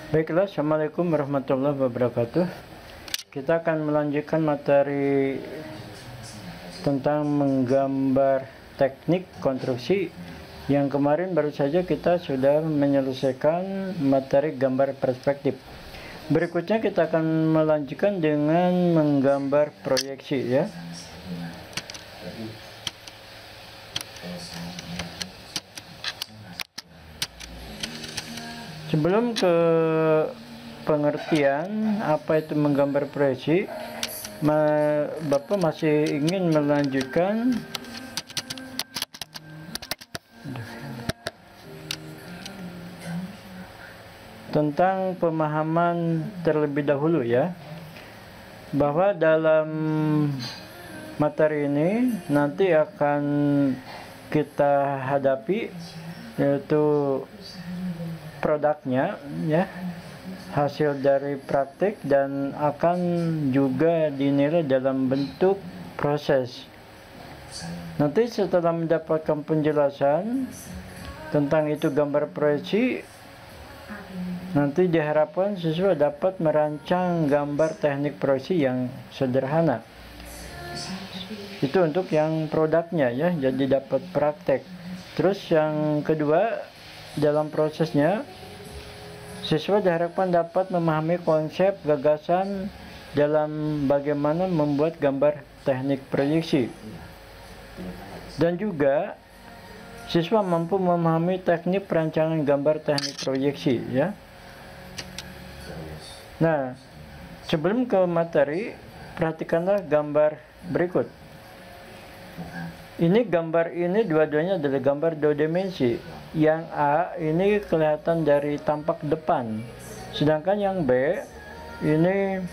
Baiklah, Assalamualaikum warahmatullahi wabarakatuh. Kita akan melanjutkan materi tentang menggambar teknik konstruksi. Yang kemarin baru saja kita sudah menyelesaikan materi gambar perspektif. Berikutnya kita akan melanjutkan dengan menggambar proyeksi, ya. Sebelum ke pengertian apa itu menggambar proyeksi, Bapak masih ingin melanjutkan tentang pemahaman terlebih dahulu, ya, bahwa dalam materi ini nanti akan kita hadapi yaitu produknya, ya, hasil dari praktik, dan akan juga dinilai dalam bentuk proses. Nanti setelah mendapatkan penjelasan tentang itu gambar proyeksi, nanti diharapkan siswa dapat merancang gambar teknik proyeksi yang sederhana. Itu untuk yang produknya, ya, jadi dapat praktek. Terus yang kedua, dalam prosesnya siswa diharapkan dapat memahami konsep gagasan dalam bagaimana membuat gambar teknik proyeksi, dan juga siswa mampu memahami teknik perancangan gambar teknik proyeksi, ya. Nah, sebelum ke materi, perhatikanlah gambar berikut. Ini gambar ini dua-duanya adalah gambar dua dimensi. Yang A ini kelihatan dari tampak depan, sedangkan yang B ini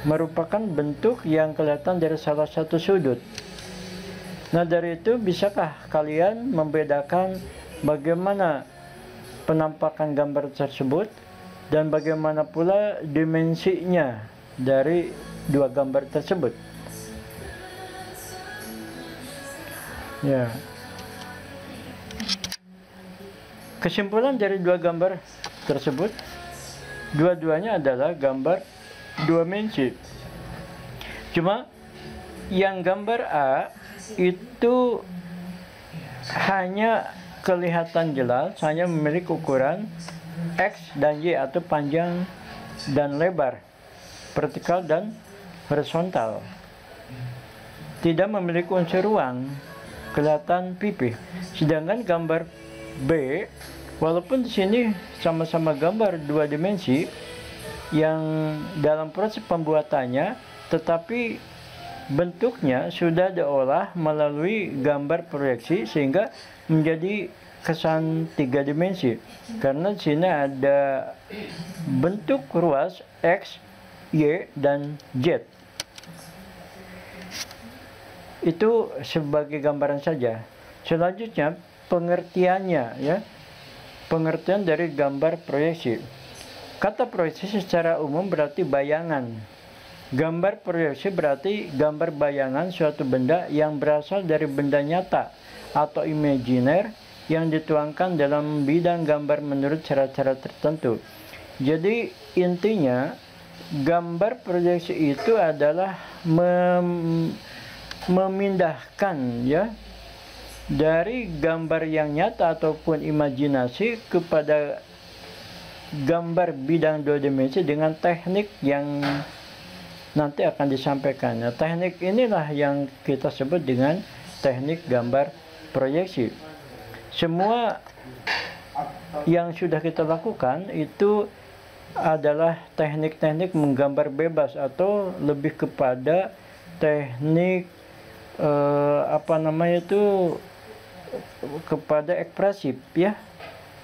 merupakan bentuk yang kelihatan dari salah satu sudut. Nah, dari itu bisakah kalian membedakan bagaimana penampakan gambar tersebut dan bagaimana pula dimensinya dari dua gambar tersebut? Ya. Kesimpulan dari dua gambar tersebut, dua-duanya adalah gambar dua dimensi. Cuma yang gambar A itu hanya kelihatan jelas, hanya memiliki ukuran X dan Y atau panjang dan lebar, vertikal dan horizontal. Tidak memiliki unsur ruang, kelihatan pipih. Sedangkan gambar B, walaupun di sini sama-sama gambar dua dimensi yang dalam proses pembuatannya, tetapi bentuknya sudah diolah melalui gambar proyeksi sehingga menjadi kesan tiga dimensi. Karena di sini ada bentuk ruas X, Y, dan Z. Itu sebagai gambaran saja. Selanjutnya pengertiannya, ya. Pengertian dari gambar proyeksi. Kata proyeksi secara umum berarti bayangan. Gambar proyeksi berarti gambar bayangan suatu benda yang berasal dari benda nyata atau imajiner yang dituangkan dalam bidang gambar menurut cara-cara tertentu. Jadi intinya gambar proyeksi itu adalah memindahkan, ya, dari gambar yang nyata ataupun imajinasi kepada gambar bidang dua dimensi dengan teknik yang nanti akan disampaikan. Nah, teknik inilah yang kita sebut dengan teknik gambar proyeksi. Semua yang sudah kita lakukan itu adalah teknik-teknik menggambar bebas atau lebih kepada teknik kepada ekspresif, ya,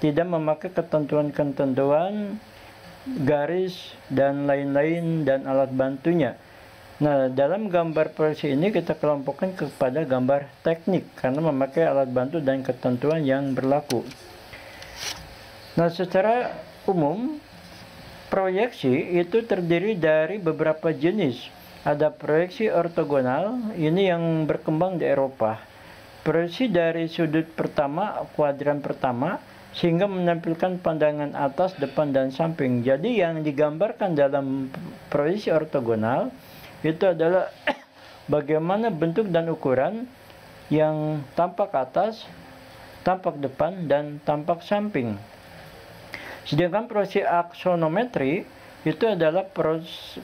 tidak memakai ketentuan-ketentuan garis dan lain-lain dan alat bantunya. Nah, dalam gambar proyeksi ini kita kelompokkan kepada gambar teknik karena memakai alat bantu dan ketentuan yang berlaku. Nah, secara umum proyeksi itu terdiri dari beberapa jenis. Ada proyeksi ortogonal, ini yang berkembang di Eropa. Proyeksi dari sudut pertama, kuadran pertama, sehingga menampilkan pandangan atas, depan, dan samping. Jadi yang digambarkan dalam proyeksi ortogonal itu adalah bagaimana bentuk dan ukuran yang tampak atas, tampak depan, dan tampak samping. Sedangkan proyeksi aksonometri itu adalah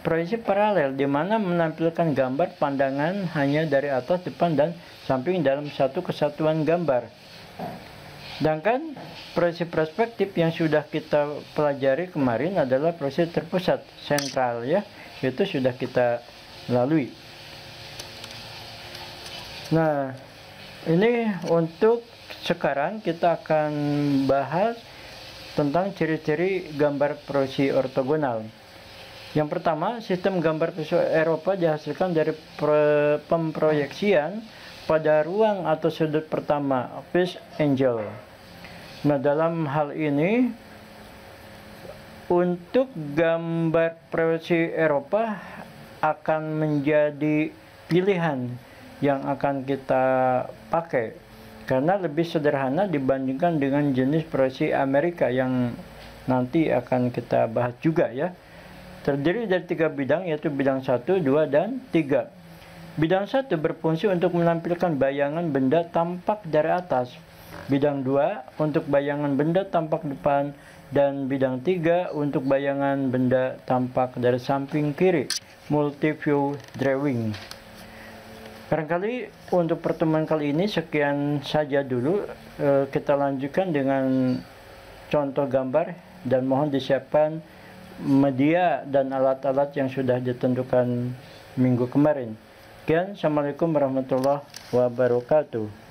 proyeksi paralel, di mana menampilkan gambar pandangan hanya dari atas, depan, dan samping dalam satu kesatuan gambar. Sedangkan proyeksi perspektif yang sudah kita pelajari kemarin adalah proyeksi terpusat, sentral ya, itu sudah kita lalui. Nah, ini untuk sekarang kita akan bahas tentang ciri-ciri gambar proyeksi ortogonal. Yang pertama, sistem gambar proyeksi Eropa dihasilkan dari pemproyeksian pada ruang atau sudut pertama, first angle. Nah, dalam hal ini, untuk gambar proyeksi Eropa akan menjadi pilihan yang akan kita pakai, karena lebih sederhana dibandingkan dengan jenis proyeksi Amerika yang nanti akan kita bahas juga ya. Terdiri dari 3 bidang, yaitu bidang 1, 2, dan 3. Bidang 1 berfungsi untuk menampilkan bayangan benda tampak dari atas. Bidang 2 untuk bayangan benda tampak depan, dan bidang 3 untuk bayangan benda tampak dari samping kiri, multi-view drawing. Barangkali untuk pertemuan kali ini sekian saja dulu. Kita lanjutkan dengan contoh gambar, dan mohon disiapkan media dan alat-alat yang sudah ditentukan minggu kemarin. Sekian, Assalamualaikum warahmatullahi wabarakatuh.